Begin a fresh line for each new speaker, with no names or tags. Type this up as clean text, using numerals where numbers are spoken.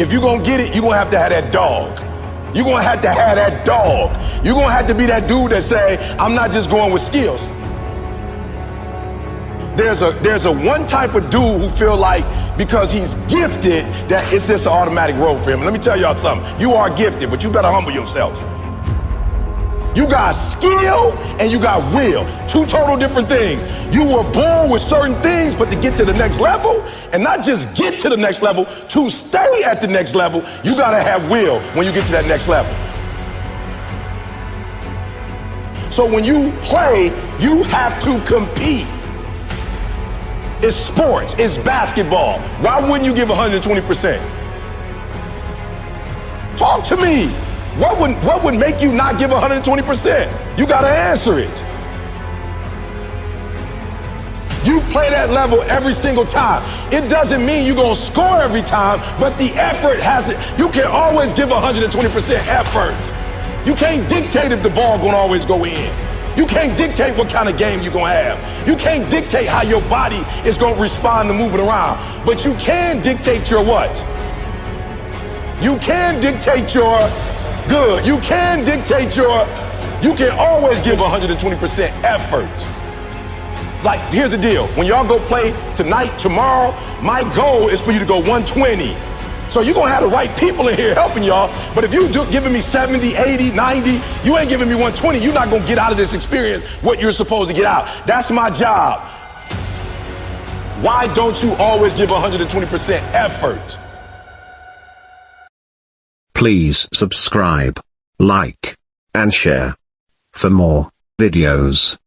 if you're gonna get it, you're gonna have to have that dog. You're gonna have to have that dog. You're gonna have to be that dude that say, I'm not just going with skills. There's a one type of dude who feel like because he's gifted that it's just an automatic road for him. And let me tell y'all something. You are gifted, but you better humble yourself. You got skill and you got will. Two total different things. You were born with certain things, but to get to the next level, and not just get to the next level, to stay at the next level, you gotta have will when you get to that next level. So when you play, you have to compete. It's sports, it's basketball. Why wouldn't you give 120%? Talk to me. What would make you not give 120%? You gotta answer it. You play that level every single time. It doesn't mean you're gonna score every time, but the effort has it. You can always give 120% effort. You can't dictate if the ball gonna always go in. You can't dictate what kind of game you're gonna have. You can't dictate how your body is gonna respond to moving around. But you can dictate your what? You can dictate your good. You can dictate your, you can always give 120% effort. Like, here's the deal. When y'all go play tonight, tomorrow, my goal is for you to go 120. So you're gonna have the right people in here helping y'all, but if you giving me 70, 80, 90, you ain't giving me 120, you're not gonna get out of this experience what you're supposed to get out. That's my job. Why don't you always give 120% effort?
Please subscribe, like, and share for more videos.